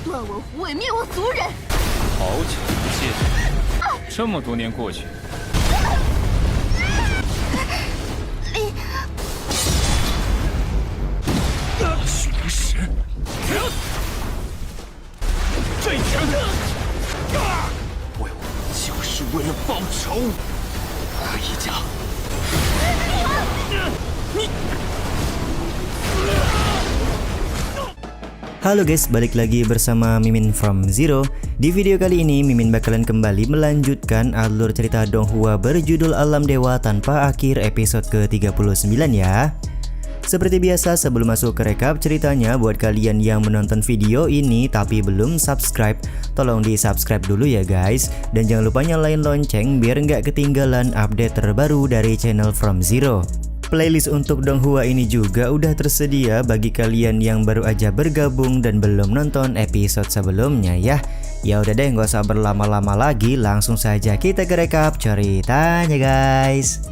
断我胡伟，灭我族人！好久不见，这么多年过去，玄石，这一拳，就是为了报仇。可以家，你。 Halo guys, balik lagi bersama Mimin from Zero. Di video kali ini Mimin bakalan kembali melanjutkan alur cerita Donghua berjudul Alam Dewa Tanpa Akhir episode ke-39 ya. Seperti biasa sebelum masuk ke rekap ceritanya, buat kalian yang menonton video ini tapi belum subscribe, tolong di subscribe dulu ya guys. Dan jangan lupa nyalain lonceng biar nggak ketinggalan update terbaru dari channel From Zero. Playlist untuk Donghua ini juga udah tersedia bagi kalian yang baru aja bergabung dan belum nonton episode sebelumnya ya. Ya udah deh, nggak usah berlama-lama lagi, langsung saja kita ke rekap ceritanya guys.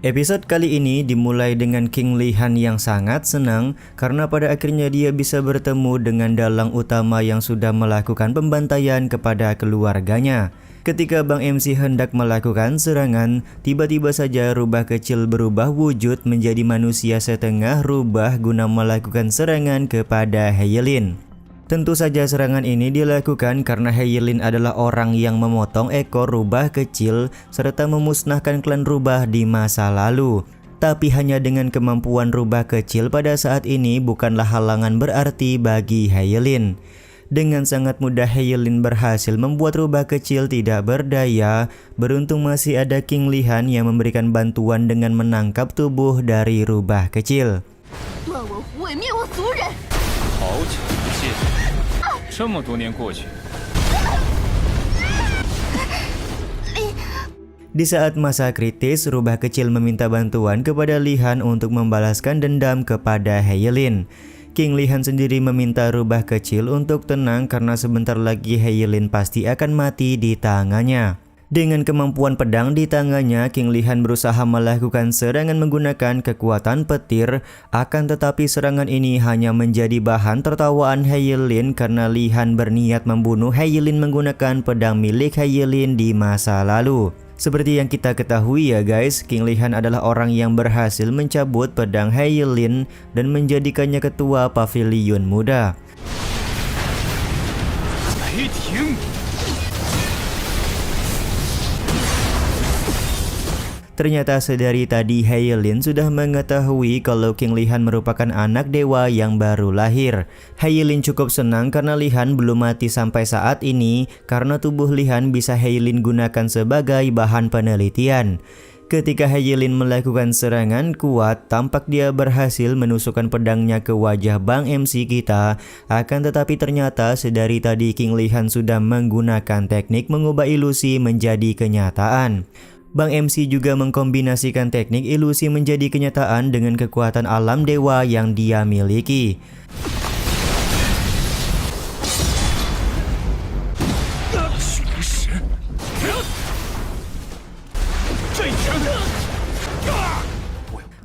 Episode kali ini dimulai dengan King Li-han yang sangat senang karena pada akhirnya dia bisa bertemu dengan dalang utama yang sudah melakukan pembantaian kepada keluarganya. Ketika Bang MC hendak melakukan serangan, tiba-tiba saja rubah kecil berubah wujud menjadi manusia setengah rubah guna melakukan serangan kepada Heilin. Tentu saja serangan ini dilakukan karena Heilin adalah orang yang memotong ekor rubah kecil serta memusnahkan klan rubah di masa lalu. Tapi hanya dengan kemampuan rubah kecil pada saat ini bukanlah halangan berarti bagi Heilin. Dengan sangat mudah Heilin berhasil membuat rubah kecil tidak berdaya. Beruntung masih ada King Li-han yang memberikan bantuan dengan menangkap tubuh dari rubah kecil. 断我胡伟，灭我族人！好久不见，这么多年过去。 Di saat masa kritis, rubah kecil meminta bantuan kepada Li-han untuk membalaskan dendam kepada Heilin. King Li-han sendiri meminta rubah kecil untuk tenang karena sebentar lagi Heilin pasti akan mati di tangannya. Dengan kemampuan pedang di tangannya, King Li-han berusaha melakukan serangan menggunakan kekuatan petir. Akan tetapi serangan ini hanya menjadi bahan tertawaan Heilin karena Li-han berniat membunuh Heilin menggunakan pedang milik Heilin di masa lalu. Seperti yang kita ketahui ya guys, King Li-han adalah orang yang berhasil mencabut pedang Heilin dan menjadikannya ketua pavilion muda. Ternyata sedari tadi Heilin sudah mengetahui kalau King Li-han merupakan anak dewa yang baru lahir. Heilin cukup senang karena Li-han belum mati sampai saat ini karena tubuh Li-han bisa Heilin gunakan sebagai bahan penelitian. Ketika Heilin melakukan serangan kuat, tampak dia berhasil menusukkan pedangnya ke wajah Bang MC kita. Akan tetapi ternyata sedari tadi King Li-han sudah menggunakan teknik mengubah ilusi menjadi kenyataan. Bang MC juga mengkombinasikan teknik ilusi menjadi kenyataan dengan kekuatan alam dewa yang dia miliki.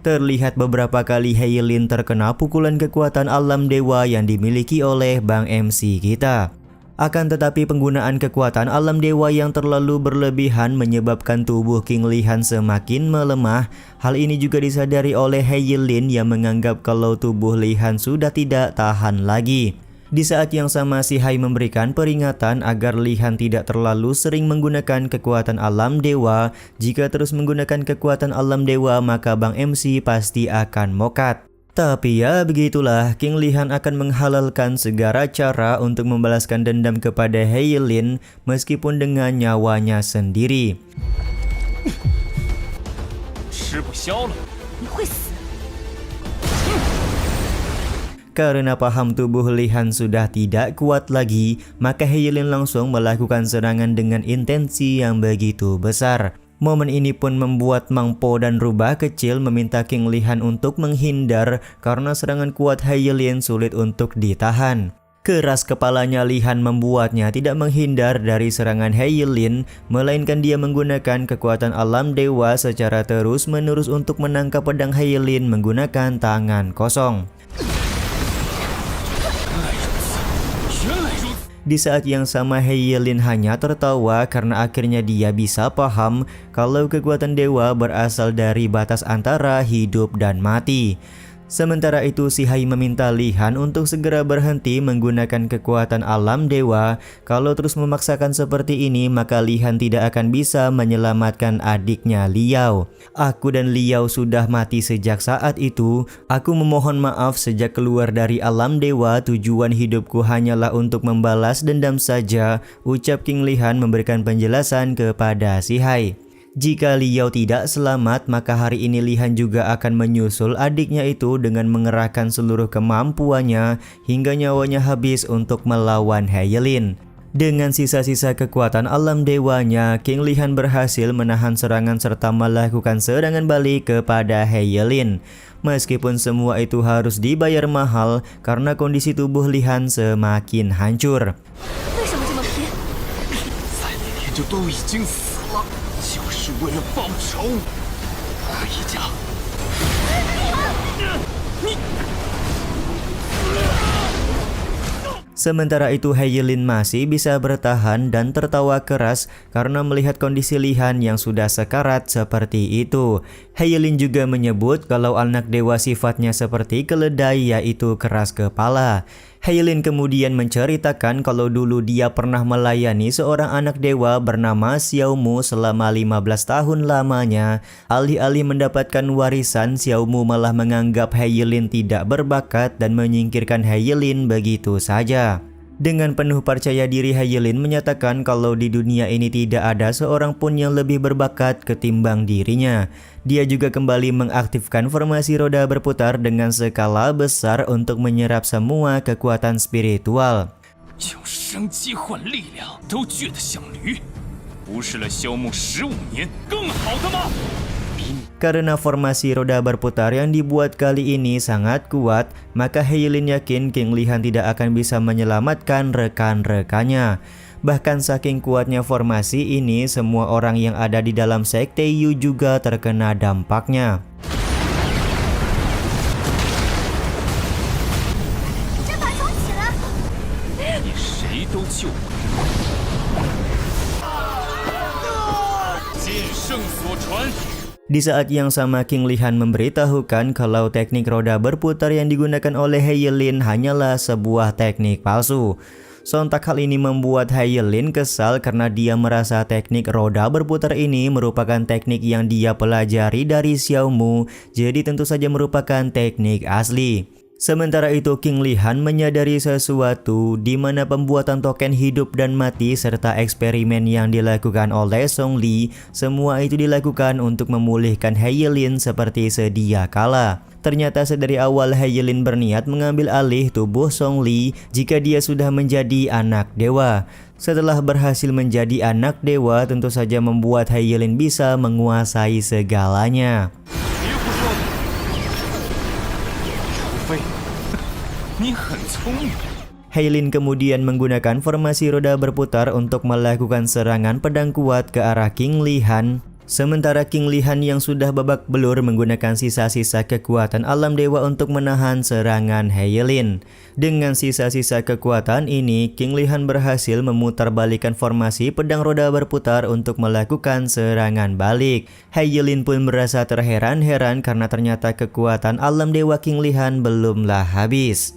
Terlihat beberapa kali Heilin terkena pukulan kekuatan alam dewa yang dimiliki oleh Bang MC kita. Akan tetapi penggunaan kekuatan alam dewa yang terlalu berlebihan menyebabkan tubuh King Li-han semakin melemah. Hal ini juga disadari oleh Heilin yang menganggap kalau tubuh Li-han sudah tidak tahan lagi. Di saat yang sama si Hai memberikan peringatan agar Li-han tidak terlalu sering menggunakan kekuatan alam dewa. Jika terus menggunakan kekuatan alam dewa maka Bang MC pasti akan mokat. Tapi ya begitulah, King Li-han akan menghalalkan segala cara untuk membalaskan dendam kepada Heilin meskipun dengan nyawanya sendiri. Karena paham tubuh Li-han sudah tidak kuat lagi, maka Heilin langsung melakukan serangan dengan intensi yang begitu besar. Momen ini pun membuat Mang Po dan rubah kecil meminta King Li-han untuk menghindar karena serangan kuat Heilin sulit untuk ditahan. Keras kepalanya Li Han membuatnya tidak menghindar dari serangan He Yilin, melainkan dia menggunakan kekuatan alam dewa secara terus-menerus untuk menangkap pedang He Yilin menggunakan tangan kosong. Di saat yang sama He Yilin hanya tertawa karena akhirnya dia bisa paham kalau kekuatan dewa berasal dari batas antara hidup dan mati. Sementara itu Si Hai meminta Li Han untuk segera berhenti menggunakan kekuatan alam dewa. Kalau terus memaksakan seperti ini maka Li Han tidak akan bisa menyelamatkan adiknya Liao. Aku dan Liao sudah mati sejak saat itu. Aku memohon maaf sejak keluar dari alam dewa. Tujuan hidupku hanyalah untuk membalas dendam saja, ucap King Li Han memberikan penjelasan kepada Si Hai. Jika Liao tidak selamat, maka hari ini Li Han juga akan menyusul adiknya itu dengan mengerahkan seluruh kemampuannya hingga nyawanya habis untuk melawan He Yilin. Dengan sisa-sisa kekuatan alam dewanya, King Li Han berhasil menahan serangan serta melakukan serangan balik kepada He Yilin. Meskipun semua itu harus dibayar mahal karena kondisi tubuh Li Han semakin hancur. 为什么这么拼？在那天就都已经死了，就是为了报仇。一家，你。 Sementara itu He Yilin masih bisa bertahan dan tertawa keras karena melihat kondisi Li Han yang sudah sekarat seperti itu. He Yilin juga menyebut kalau anak dewa sifatnya seperti keledai, yaitu keras kepala. He Yilin kemudian menceritakan kalau dulu dia pernah melayani seorang anak dewa bernama Xiao Mu selama 15 tahun lamanya. Alih-alih mendapatkan warisan, Xiao Mu malah menganggap He Yilin tidak berbakat dan menyingkirkan He Yilin begitu saja. Dengan penuh percaya diri, He Yilin menyatakan kalau di dunia ini tidak ada seorang pun yang lebih berbakat ketimbang dirinya. Dia juga kembali mengaktifkan formasi roda berputar dengan skala besar untuk menyerap semua kekuatan spiritual. 用生机换力量，都倔得像驴，不是了消磨15年更好的吗？ Karena formasi roda berputar yang dibuat kali ini sangat kuat, maka He Yilin yakin King Li Han tidak akan bisa menyelamatkan rekan-rekannya. Bahkan saking kuatnya formasi ini, semua orang yang ada di dalam sekte Yu juga terkena dampaknya. 这把重启了！你谁都救不了。尽圣所传。 Di saat yang sama King Li Han memberitahukan kalau teknik roda berputar yang digunakan oleh He Yilin hanyalah sebuah teknik palsu. Sontak hal ini membuat He Yilin kesal karena dia merasa teknik roda berputar ini merupakan teknik yang dia pelajari dari Xiao Mu, jadi tentu saja merupakan teknik asli. Sementara itu King Li Han menyadari sesuatu di mana pembuatan token hidup dan mati serta eksperimen yang dilakukan oleh Song Li, semua itu dilakukan untuk memulihkan He Yilin seperti sedia kala. Ternyata sedari awal He Yilin berniat mengambil alih tubuh Song Li jika dia sudah menjadi anak dewa. Setelah berhasil menjadi anak dewa, tentu saja membuat He Yilin bisa menguasai segalanya. 你很聪明。 He Yilin kemudian menggunakan formasi roda berputar untuk melakukan serangan pedang kuat ke arah King Li Han. Sementara King Li Han yang sudah babak belur menggunakan sisa-sisa kekuatan alam dewa untuk menahan serangan He Yilin. Dengan sisa-sisa kekuatan ini, King Li Han berhasil memutarbalikkan formasi pedang roda berputar untuk melakukan serangan balik. He Yilin pun merasa terheran-heran karena ternyata kekuatan alam dewa King Li Han belumlah habis.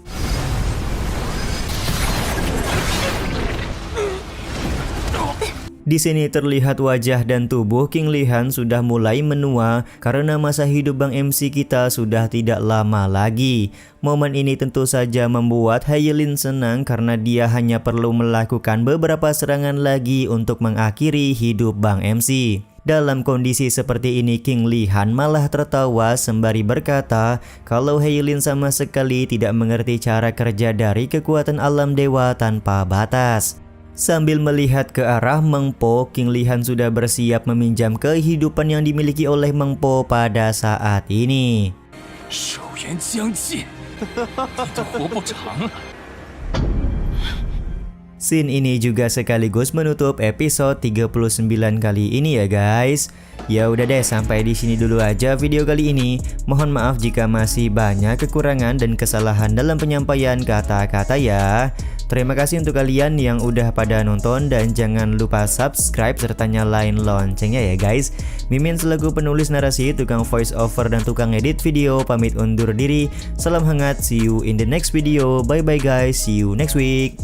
Di sini terlihat wajah dan tubuh King Li Han sudah mulai menua karena masa hidup Bang MC kita sudah tidak lama lagi. Momen ini tentu saja membuat He Yilin senang karena dia hanya perlu melakukan beberapa serangan lagi untuk mengakhiri hidup Bang MC. Dalam kondisi seperti ini King Li Han malah tertawa sembari berkata kalau He Yilin sama sekali tidak mengerti cara kerja dari kekuatan alam dewa tanpa batas. Sambil melihat ke arah Meng Po, King Li Han sudah bersiap meminjam kehidupan yang dimiliki oleh Meng Po pada saat ini. 寿元将尽，你都活不长了。Scene ini juga sekaligus menutup episode 39 kali ini ya guys. Ya udah deh, sampai di sini dulu aja video kali ini. Mohon maaf jika masih banyak kekurangan dan kesalahan dalam penyampaian kata-kata ya. Terima kasih untuk kalian yang udah pada nonton dan jangan lupa subscribe serta nyalain loncengnya ya guys. Mimin selaku penulis narasi, tukang voice over dan tukang edit video pamit undur diri. Salam hangat, see you in the next video. Bye bye guys, see you next week.